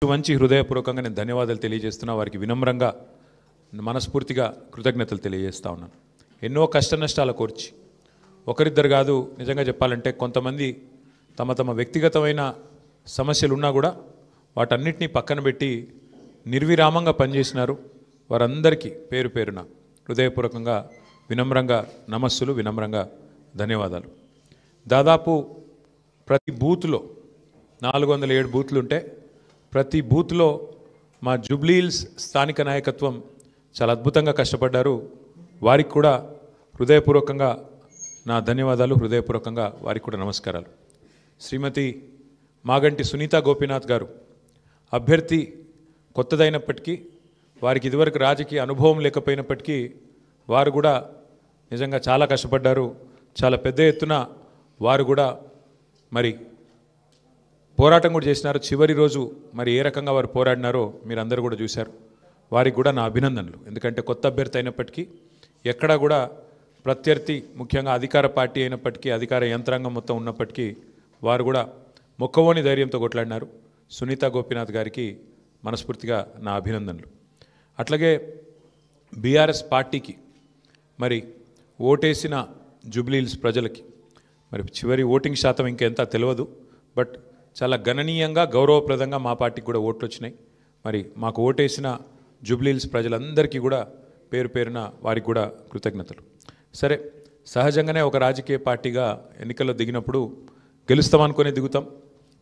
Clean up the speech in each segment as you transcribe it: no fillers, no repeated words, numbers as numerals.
మంచి హృదయపూర్వకంగా నేను ధన్యవాదాలు తెలియజేస్తున్నా. వారికి వినమ్రంగా మనస్ఫూర్తిగా కృతజ్ఞతలు తెలియజేస్తా ఉన్నాను. ఎన్నో కష్ట నష్టాల కోర్చి ఒకరిద్దరు కాదు, నిజంగా చెప్పాలంటే కొంతమంది తమ తమ వ్యక్తిగతమైన సమస్యలు ఉన్నా కూడా వాటన్నిటినీ పక్కన పెట్టి నిర్విరామంగా పనిచేసినారు. వారందరికీ పేరు పేరున హృదయపూర్వకంగా వినమ్రంగా నమస్సులు, వినమ్రంగా ధన్యవాదాలు. దాదాపు ప్రతి బూత్లో 407 బూత్లు ఉంటే ప్రతి బూత్లో మా జూబ్లీహిల్స్ స్థానిక నాయకత్వం చాలా అద్భుతంగా కష్టపడ్డారు. వారికి కూడా హృదయపూర్వకంగా నా ధన్యవాదాలు, హృదయపూర్వకంగా వారికి కూడా నమస్కారాలు. శ్రీమతి మాగంటి సునీత గోపీనాథ్ గారు అభ్యర్థి కొత్తదైనప్పటికీ, వారికి ఇదివరకు రాజకీయ అనుభవం లేకపోయినప్పటికీ వారు కూడా నిజంగా చాలా కష్టపడ్డారు. చాలా పెద్ద ఎత్తున వారు కూడా మరి పోరాటం కూడా చేసినారు. చివరి రోజు మరి ఏ రకంగా వారు పోరాడినారో మీరు అందరూ కూడా చూశారు. వారికి కూడా నా అభినందనలు. ఎందుకంటే కొత్త అభ్యర్థి అయినప్పటికీ, ఎక్కడా కూడా ప్రత్యర్థి ముఖ్యంగా అధికార పార్టీ అయినప్పటికీ, అధికార యంత్రాంగం మొత్తం ఉన్నప్పటికీ వారు కూడా మొక్కవోని ధైర్యంతో కొట్లాడినారు. సునీత గోపీనాథ్ గారికి మనస్ఫూర్తిగా నా అభినందనలు. అట్లాగే బీఆర్ఎస్ పార్టీకి మరి ఓటేసిన జూబ్లీహిల్స్ ప్రజలకి మరి చివరి ఓటింగ్ శాతం ఇంకెంత తెలియదు, బట్ చాలా గణనీయంగా గౌరవప్రదంగా మా పార్టీకి కూడా ఓట్లు వచ్చినాయి. మరి మాకు ఓటేసిన జూబ్లీహిల్స్ ప్రజలందరికీ కూడా పేరు పేరున వారికి కూడా కృతజ్ఞతలు. సరే, సహజంగానే ఒక రాజకీయ పార్టీగా ఎన్నికల్లో దిగినప్పుడు గెలుస్తామనుకొని దిగుతాం,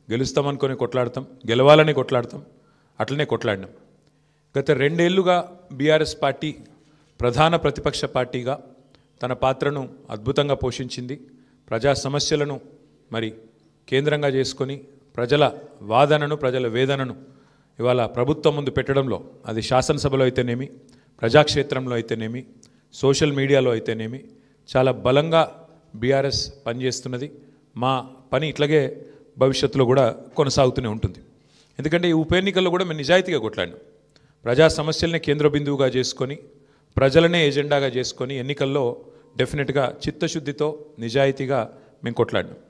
గెలుస్తామనుకొని కొట్లాడతాం, గెలవాలని కొట్లాడతాం, అట్లనే కొట్లాడినాం. గత 2 ఏళ్లుగా బీఆర్ఎస్ పార్టీ ప్రధాన ప్రతిపక్ష పార్టీగా తన పాత్రను అద్భుతంగా పోషించింది. ప్రజా సమస్యలను మరి కేంద్రంగా చేసుకొని ప్రజల వాదనను, ప్రజల వేదనను ఇవాళ ప్రభుత్వం ముందు పెట్టడంలో, అది శాసనసభలో అయితేనేమి, ప్రజాక్షేత్రంలో అయితేనేమి, సోషల్ మీడియాలో అయితేనేమి చాలా బలంగా బీఆర్ఎస్ పనిచేస్తున్నది. మా పని ఇట్లాగే భవిష్యత్తులో కూడా కొనసాగుతూనే ఉంటుంది. ఎందుకంటే ఈ ఉప ఎన్నికల్లో కూడా మేము నిజాయితీగా కొట్లాడినాం. ప్రజా సమస్యలనే కేంద్ర బిందువుగా చేసుకొని, ప్రజలనే ఎజెండాగా చేసుకొని ఎన్నికల్లో డెఫినెట్గా చిత్తశుద్ధితో నిజాయితీగా మేము కొట్లాడినాం.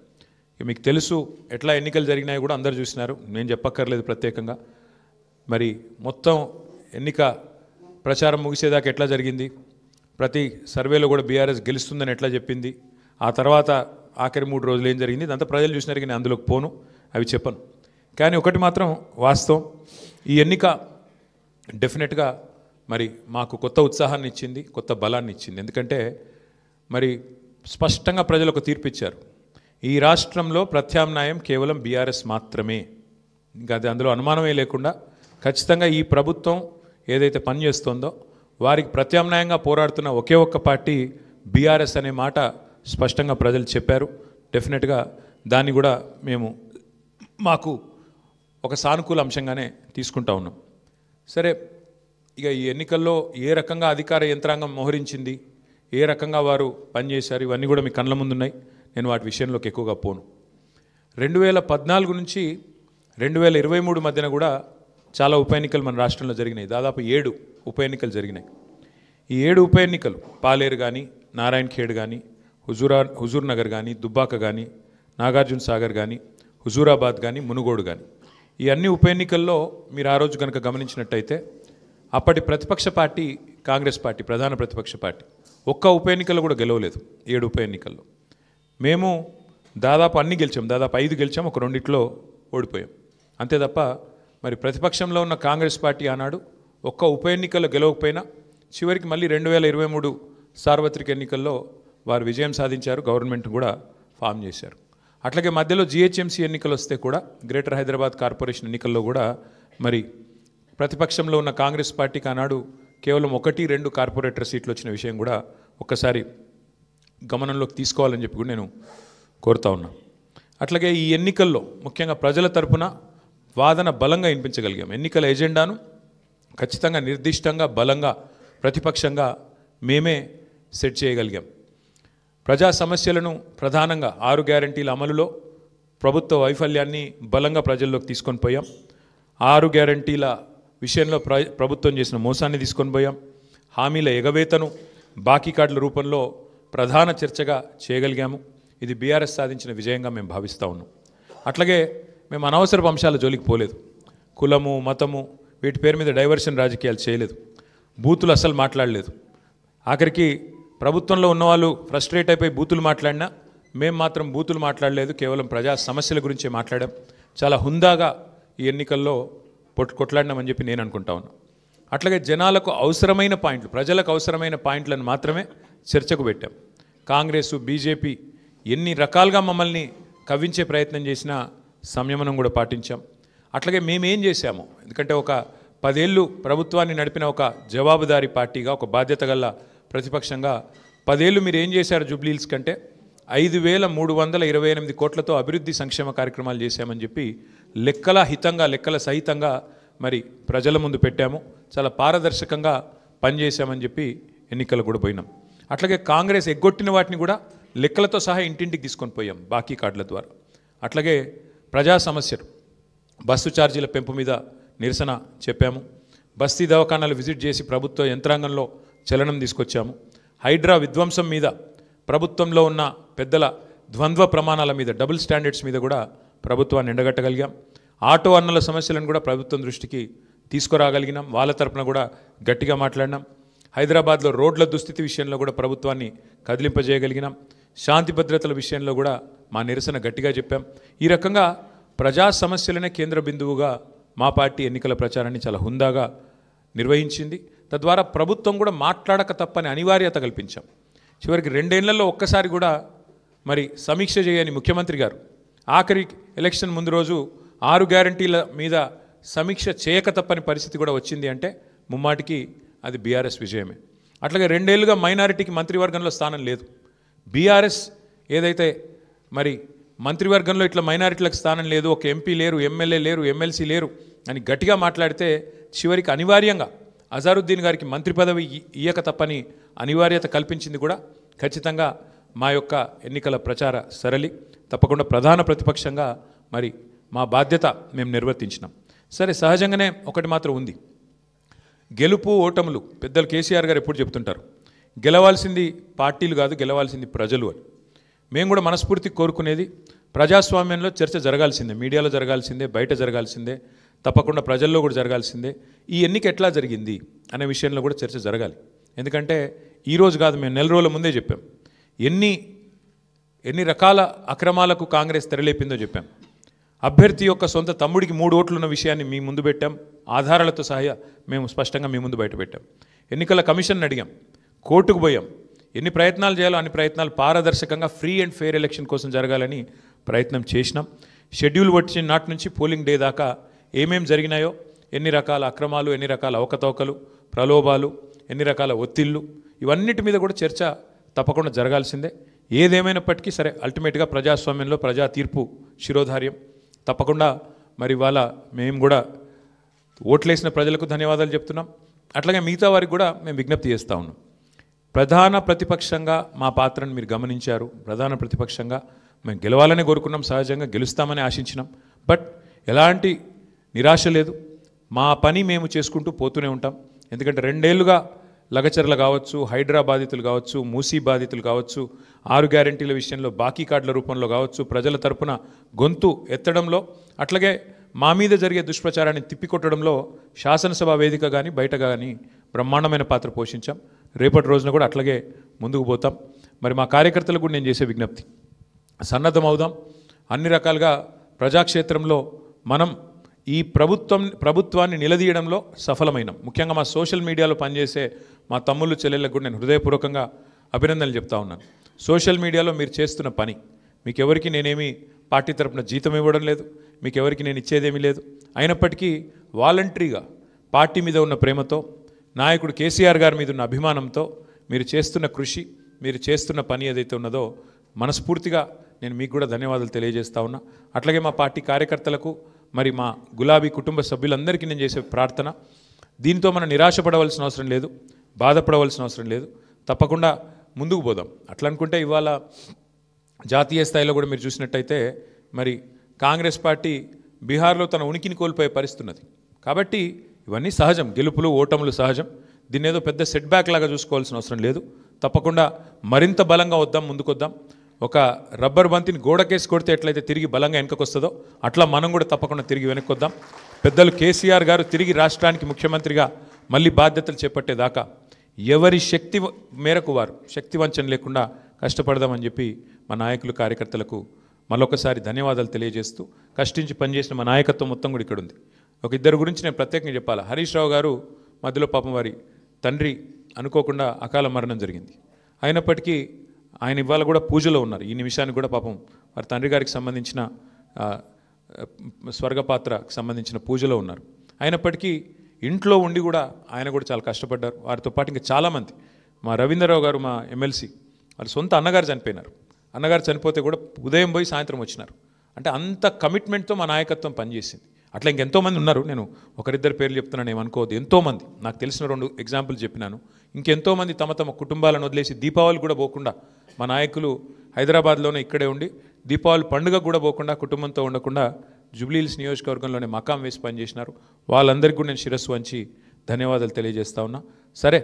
మీకు తెలుసు ఎట్లా ఎన్నికలు జరిగినాయి కూడా అందరూ చూసినారు, నేను చెప్పక్కర్లేదు ప్రత్యేకంగా. మరి మొత్తం ఎన్నిక ప్రచారం ముగిసేదాకా ఎట్లా జరిగింది, ప్రతి సర్వేలో కూడా బీఆర్ఎస్ గెలుస్తుందని ఎట్లా చెప్పింది, ఆ తర్వాత ఆఖరి 3 రోజులు ఏం జరిగింది, ఇదంతా ప్రజలు చూసినారు. కానీ అందులోకి పోను, అవి చెప్పను. కానీ ఒకటి మాత్రం వాస్తవం, ఈ ఎన్నిక డెఫినెట్గా మరి మాకు కొత్త ఉత్సాహాన్ని ఇచ్చింది, కొత్త బలాన్ని ఇచ్చింది. ఎందుకంటే మరి స్పష్టంగా ప్రజలు ఒక తీర్పు ఇచ్చారు. ఈ రాష్ట్రంలో ప్రత్యామ్నాయం కేవలం బీఆర్ఎస్ మాత్రమే. ఇంకా అది అందులో అనుమానమే లేకుండా ఖచ్చితంగా ఈ ప్రభుత్వం ఏదైతే పనిచేస్తుందో వారికి ప్రత్యామ్నాయంగా పోరాడుతున్న ఒకే ఒక్క పార్టీ బీఆర్ఎస్ అనే మాట స్పష్టంగా ప్రజలు చెప్పారు. డెఫినెట్గా దాన్ని కూడా మేము మాకు ఒక సానుకూల అంశంగానే తీసుకుంటా ఉన్నాం. సరే, ఇక ఈ ఎన్నికల్లో ఏ రకంగా అధికార యంత్రాంగం మోహరించింది, ఏ రకంగా వారు పనిచేశారు, ఇవన్నీ కూడా మీ కళ్ళ ముందున్నాయి. నేను వాటి విషయంలోకి ఎక్కువగా పోను. 2014 నుంచి 2023 మధ్యన కూడా చాలా ఉప ఎన్నికలు మన రాష్ట్రంలో జరిగినాయి. దాదాపు 7 ఉప ఎన్నికలు జరిగినాయి. ఈ 7 ఉప ఎన్నికలు పాలేరు కానీ, నారాయణ ఖేడ్ కానీ, హుజూర్ నగర్ కానీ, దుబ్బాక కానీ, నాగార్జున సాగర్ కానీ, హుజూరాబాద్ కానీ, మునుగోడు కానీ, ఈ అన్ని ఉప ఎన్నికల్లో మీరు ఆ రోజు కనుక గమనించినట్టయితే అప్పటి ప్రతిపక్ష పార్టీ కాంగ్రెస్ పార్టీ, ప్రధాన ప్రతిపక్ష పార్టీ, ఒక్క ఉప ఎన్నికల్లో కూడా గెలవలేదు. 7 ఉప ఎన్నికల్లో మేము దాదాపు అన్ని గెలిచాం, దాదాపు 5 గెలిచాం, ఒక 2 ఓడిపోయాం అంతే తప్ప మరి ప్రతిపక్షంలో ఉన్న కాంగ్రెస్ పార్టీ ఆనాడు ఒక్క ఉప ఎన్నికల్లో గెలవకపోయినా చివరికి మళ్ళీ 2023 సార్వత్రిక ఎన్నికల్లో వారు విజయం సాధించారు, గవర్నమెంట్ కూడా ఫామ్ చేశారు. అట్లాగే మధ్యలో జిహెచ్ఎంసీ ఎన్నికలు వస్తే కూడా, గ్రేటర్ హైదరాబాద్ కార్పొరేషన్ ఎన్నికల్లో కూడా మరి ప్రతిపక్షంలో ఉన్న కాంగ్రెస్ పార్టీకి ఆనాడు కేవలం 1-2 కార్పొరేటర్ సీట్లు వచ్చిన విషయం కూడా ఒక్కసారి గమనంలోకి తీసుకోవాలని చెప్పి కూడా నేను కోరుతా ఉన్నా. అట్లాగే ఈ ఎన్నికల్లో ముఖ్యంగా ప్రజల తరపున వాదన బలంగా వినిపించగలిగాం. ఎన్నికల ఎజెండాను ఖచ్చితంగా నిర్దిష్టంగా బలంగా ప్రతిపక్షంగా మేమే సెట్ చేయగలిగాం. ప్రజా సమస్యలను ప్రధానంగా 6 గ్యారంటీల అమలులో ప్రభుత్వ వైఫల్యాన్ని బలంగా ప్రజల్లోకి తీసుకొని పోయాం. 6 గ్యారంటీల విషయంలో ప్రభుత్వం చేసిన మోసాన్ని తీసుకొని పోయాం. హామీల ఎగవేతను బాకీ కార్డుల రూపంలో ప్రధాన చర్చగా చేయగలిగాము. ఇది బీఆర్ఎస్ సాధించిన విజయంగా మేము భావిస్తూ ఉన్నాం. అట్లాగే మేము అనవసరపు అంశాల జోలికి పోలేదు. కులము మతము వీటి పేరు మీద డైవర్షన్ రాజకీయాలు చేయలేదు, బూతులు అసలు మాట్లాడలేదు. ఆఖరికి ప్రభుత్వంలో ఉన్నవాళ్ళు ఫ్రస్ట్రేట్ అయిపోయి బూతులు మాట్లాడినా మేము మాత్రం బూతులు మాట్లాడలేదు, కేవలం ప్రజా సమస్యల గురించే మాట్లాడాం. చాలా హుందాగా ఈ ఎన్నికల్లో కొట్లాడినామని చెప్పి నేను అనుకుంటా ఉన్నా. అట్లాగే జనాలకు అవసరమైన పాయింట్లు, ప్రజలకు అవసరమైన పాయింట్లను మాత్రమే చర్చకు పెట్టాం. కాంగ్రెసు బీజేపీ ఎన్ని రకాలుగా మమ్మల్ని కవ్వించే ప్రయత్నం చేసినా సంయమనం కూడా పాటించాం. అట్లాగే మేమేం చేశాము, ఎందుకంటే ఒక 10 ఏళ్ళు ప్రభుత్వాన్ని నడిపిన ఒక జవాబుదారీ పార్టీగా, ఒక బాధ్యత గల ప్రతిపక్షంగా 10 ఏళ్ళు మీరు ఏం చేశారు జూబ్లీహిల్స్ కంటే 5,328 కోట్లతో అభివృద్ధి సంక్షేమ కార్యక్రమాలు చేశామని చెప్పి లెక్కల హితంగా లెక్కల సహితంగా మరి ప్రజల ముందు పెట్టాము. చాలా పారదర్శకంగా పనిచేశామని చెప్పి ఎన్నికలు కూడా పోయినాం. అట్లాగే కాంగ్రెస్ ఎగ్గొట్టిన వాటిని కూడా లెక్కలతో సహా ఇంటింటికి తీసుకొని పోయాం బాకీ కార్డుల ద్వారా. అట్లాగే ప్రజా సమస్యలు, బస్సు ఛార్జీల పెంపు మీద నిరసన చెప్పాము. బస్తీ దవాఖానాలు విజిట్ చేసి ప్రభుత్వ యంత్రాంగంలో చలనం తీసుకొచ్చాము. హైడ్రా విధ్వంసం మీద, ప్రభుత్వంలో ఉన్న పెద్దల ద్వంద్వ ప్రమాణాల మీద, డబుల్ స్టాండర్డ్స్ మీద కూడా ప్రభుత్వాన్ని ఎండగట్టగలిగాం. ఆటో అన్నల సమస్యలను కూడా ప్రభుత్వం దృష్టికి తీసుకురాగలిగినాం. వాళ్ళ తరపున కూడా గట్టిగా మాట్లాడినాం. హైదరాబాద్లో రోడ్ల దుస్థితి విషయంలో కూడా ప్రభుత్వాన్ని కదిలింపజేయగలిగినాం. శాంతి భద్రతల విషయంలో కూడా మా నిరసన గట్టిగా చెప్పాం. ఈ రకంగా ప్రజా సమస్యలనే కేంద్ర బిందువుగా మా పార్టీ ఎన్నికల ప్రచారాన్ని చాలా హుందాగా నిర్వహించింది. తద్వారా ప్రభుత్వం కూడా మాట్లాడక తప్పని అనివార్యత కల్పించాం. చివరికి 2 ఏళ్లలో ఒక్కసారి కూడా మరి సమీక్ష చేయని ముఖ్యమంత్రి గారు ఆఖరి ఎలక్షన్ ముందు రోజు 6 గ్యారంటీల మీద సమీక్ష చేయక తప్పని పరిస్థితి కూడా వచ్చింది అంటే ముమ్మాటికి అది బీఆర్ఎస్ విజయమే. అట్లాగే 2 ఏళ్లుగా మైనారిటీకి మంత్రివర్గంలో స్థానం లేదు. బీఆర్ఎస్ ఏదైతే మరి మంత్రివర్గంలో ఇట్లా మైనారిటీలకు స్థానం లేదు, ఒక ఎంపీ లేరు, ఎమ్మెల్యే లేరు, ఎమ్మెల్సీ లేరు అని గట్టిగా మాట్లాడితే చివరికి అనివార్యంగా అజారుద్దీన్ గారికి మంత్రి పదవి ఇయ్యక తప్పని అనివార్యత కల్పించింది కూడా ఖచ్చితంగా మా యొక్క ఎన్నికల ప్రచార సరళి. తప్పకుండా ప్రధాన ప్రతిపక్షంగా మరి మా బాధ్యత మేము నిర్వర్తించినాం. సరే, సహజంగానే ఒకటి మాత్రం ఉంది, గెలుపు ఓటములు పెద్దలు కేసీఆర్ గారు ఎప్పుడు చెప్తుంటారు, గెలవాల్సింది పార్టీలు కాదు, గెలవాల్సింది ప్రజలు అని. మేము కూడా మనస్ఫూర్తి కోరుకునేది ప్రజాస్వామ్యంలో చర్చ జరగాల్సిందే, మీడియాలో జరగాల్సిందే, బయట జరగాల్సిందే, తప్పకుండా ప్రజల్లో కూడా జరగాల్సిందే. ఈ ఎన్నిక ఎట్లా జరిగింది అనే విషయంలో కూడా చర్చ జరగాలి. ఎందుకంటే ఈరోజు కాదు, మేము 4 రోజుల ముందే చెప్పాం ఎన్ని రకాల అక్రమాలకు కాంగ్రెస్ తెరలేపిందో చెప్పాం. అభ్యర్థి యొక్క సొంత తమ్ముడికి 3 ఓట్లు ఉన్న విషయాన్ని మీ ముందు పెట్టాం, ఆధారాలతో సహా మేము స్పష్టంగా మీ ముందు బయట పెట్టాం. ఎన్నికల కమిషన్ అడిగాం, కోర్టుకు పోయాం. ఎన్ని ప్రయత్నాలు చేయాలో అన్ని ప్రయత్నాలు పారదర్శకంగా ఫ్రీ అండ్ ఫెయిర్ ఎలక్షన్ కోసం జరగాలని ప్రయత్నం చేసినాం. షెడ్యూల్ వచ్చిన నాటి నుంచి పోలింగ్ డే దాకా ఏమేం జరిగినాయో, ఎన్ని రకాల అక్రమాలు, ఎన్ని రకాల అవకతవకలు, ప్రలోభాలు, ఎన్ని రకాల ఒత్తిళ్ళు, ఇవన్నిటి మీద కూడా చర్చ తప్పకుండా జరగాల్సిందే. ఏదేమైనప్పటికీ సరే, అల్టిమేట్గా ప్రజాస్వామ్యంలో ప్రజా తీర్పు శిరోధార్యం. తప్పకుండా మరి వాళ్ళ మేము కూడా ఓట్లేసిన ప్రజలకు ధన్యవాదాలు చెప్తున్నాం. అట్లాగే మిగతా వారికి కూడా మేము విజ్ఞప్తి చేస్తూ ఉన్నాం. ప్రధాన ప్రతిపక్షంగా మా పాత్రను మీరు గమనించారు. ప్రధాన ప్రతిపక్షంగా మేము గెలవాలని కోరుకున్నాం, సహజంగా గెలుస్తామని ఆశించినాం. బట్ ఎలాంటి నిరాశ లేదు, మా పని మేము చేసుకుంటూ పోతూనే ఉంటాం. ఎందుకంటే 2 ఏళ్లుగా లగచర్ల కావచ్చు, హైడ్రా బాధితులు కావచ్చు, మూసీ బాధితులు కావచ్చు, 6 గ్యారంటీల విషయంలో బాకీ కార్డుల రూపంలో కావచ్చు, ప్రజల తరపున గొంతు ఎత్తడంలో, అట్లాగే మా మీద జరిగే దుష్ప్రచారాన్ని తిప్పికొట్టడంలో శాసనసభ వేదిక కానీ బయట కానీ బ్రహ్మాండమైన పాత్ర పోషించాం. రేపటి రోజున కూడా అట్లాగే ముందుకు పోతాం. మరి మా కార్యకర్తలకు కూడా నేను చేసే విజ్ఞప్తి, సన్నద్ధం అవుదాం. అన్ని రకాలుగా ప్రజాక్షేత్రంలో మనం ఈ ప్రభుత్వాన్ని నిలదీయడంలో సఫలమైనాం. ముఖ్యంగా మా సోషల్ మీడియాలో పనిచేసే మా తమ్ముళ్ళు చెల్లెళ్ళకు కూడా నేను హృదయపూర్వకంగా అభినందనలు చెప్తా ఉన్నాను. సోషల్ మీడియాలో మీరు చేస్తున్న పని, మీకు ఎవరికి నేనేమి పార్టీ తరపున జీతం ఇవ్వడం లేదు, మీకు ఎవరికి నేను ఇచ్చేదేమీ లేదు. అయినప్పటికీ వాలంటరీగా పార్టీ మీద ఉన్న ప్రేమతో, నాయకుడు కేసీఆర్ గారి మీద ఉన్న అభిమానంతో మీరు చేస్తున్న కృషి, మీరు చేస్తున్న పని ఏదైతే ఉన్నదో మనస్ఫూర్తిగా నేను మీకు కూడా ధన్యవాదాలు తెలియజేస్తా ఉన్నా. అట్లాగే మా పార్టీ కార్యకర్తలకు, మరి మా గులాబీ కుటుంబ సభ్యులందరికీ నేను చేసే ప్రార్థన, దీంతో మనం నిరాశపడవలసిన అవసరం లేదు, బాధపడవలసిన అవసరం లేదు. తప్పకుండా ముందుకు పోదాం. అట్లా అనుకుంటే ఇవాళ జాతీయ స్థాయిలో కూడా మీరు చూసినట్టయితే మరి కాంగ్రెస్ పార్టీ బీహార్లో తన ఉనికిని కోల్పోయే పరిస్థితి ఉన్నది. కాబట్టి ఇవన్నీ సహజం, గెలుపులు ఓటములు సహజం. దీన్ని ఏదో పెద్ద సెట్ బ్యాక్ లాగా చూసుకోవాల్సిన అవసరం లేదు. తప్పకుండా మరింత బలంగా వద్దాం, ముందుకొద్దాం. ఒక రబ్బర్ బంతిని గోడకేసి కొడితే ఎట్లయితే తిరిగి బలంగా వెనక్కి వస్తుందో అట్లా మనం కూడా తప్పకుండా తిరిగి వెనక్కి వద్దాం. పెద్దలు కేసీఆర్ గారు తిరిగి రాష్ట్రానికి ముఖ్యమంత్రిగా మళ్ళీ బాధ్యతలు చేపట్టేదాకా ఎవరి శక్తి మేరకు వారు శక్తి వంచన లేకుండా కష్టపడదామని చెప్పి మా నాయకులు కార్యకర్తలకు మరొకసారి ధన్యవాదాలు తెలియజేస్తూ కష్టించి పనిచేసిన మా నాయకత్వం మొత్తం కూడా ఇక్కడ ఉంది. ఒక ఇద్దరు గురించి నేను ప్రత్యేకంగా చెప్పాలి. హరీష్ రావు గారు మధ్యలో పాపం వారి తండ్రి అనుకోకుండా అకాల మరణం జరిగింది. అయినప్పటికీ ఆయన ఇవాళ కూడా పూజలో ఉన్నారు. ఈ నిమిషానికి కూడా పాపం వారి తండ్రి గారికి సంబంధించిన స్వర్గపాత్రకు సంబంధించిన పూజలో ఉన్నారు. అయినప్పటికీ ఇంట్లో ఉండి కూడా ఆయన కూడా చాలా కష్టపడ్డారు. వారితో పాటు ఇంకా చాలామంది, మా రవీంద్రరావు గారు మా ఎమ్మెల్సీ, వాళ్ళ సొంత అన్నగారు చనిపోయినారు. అన్నగారు చనిపోతే కూడా ఉదయం పోయి సాయంత్రం వచ్చినారు. అంటే అంత కమిట్మెంట్తో మా నాయకత్వం పనిచేసింది. అట్లా ఇంకెంతోమంది ఉన్నారు. నేను ఒకరిద్దరు పేర్లు చెప్తున్నాను, ఏమనుకోవద్దు. ఎంతోమంది నాకు తెలిసిన 2 ఎగ్జాంపుల్ చెప్పినాను. ఇంకెంతోమంది తమ తమ కుటుంబాలను వదిలేసి దీపావళి కూడా పోకుండా మా నాయకులు హైదరాబాద్లోనే ఇక్కడే ఉండి దీపావళి పండుగ కూడా పోకుండా కుటుంబంతో ఉండకుండా జూబ్లీహిల్స్ నియోజకవర్గంలోనే మకాం వేసి పనిచేసినారు. వాళ్ళందరికీ కూడా నేను శిరస్సు వంచి ధన్యవాదాలు తెలియజేస్తా ఉన్నా. సరే,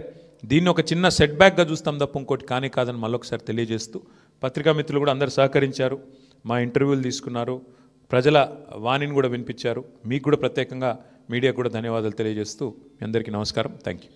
దీన్ని ఒక చిన్న సెట్ బ్యాక్గా చూస్తాం తప్ప ఇంకోటి కానీ కాదని మళ్ళొకసారి తెలియజేస్తూ, పత్రికా మిత్రులు కూడా అందరు సహకరించారు, మా ఇంటర్వ్యూలు తీసుకున్నారు, ప్రజల వాణిని కూడా వినిపించారు. మీకు కూడా ప్రత్యేకంగా మీడియా కూడా ధన్యవాదాలు తెలియజేస్తూ మీ అందరికీ నమస్కారం. Thank you.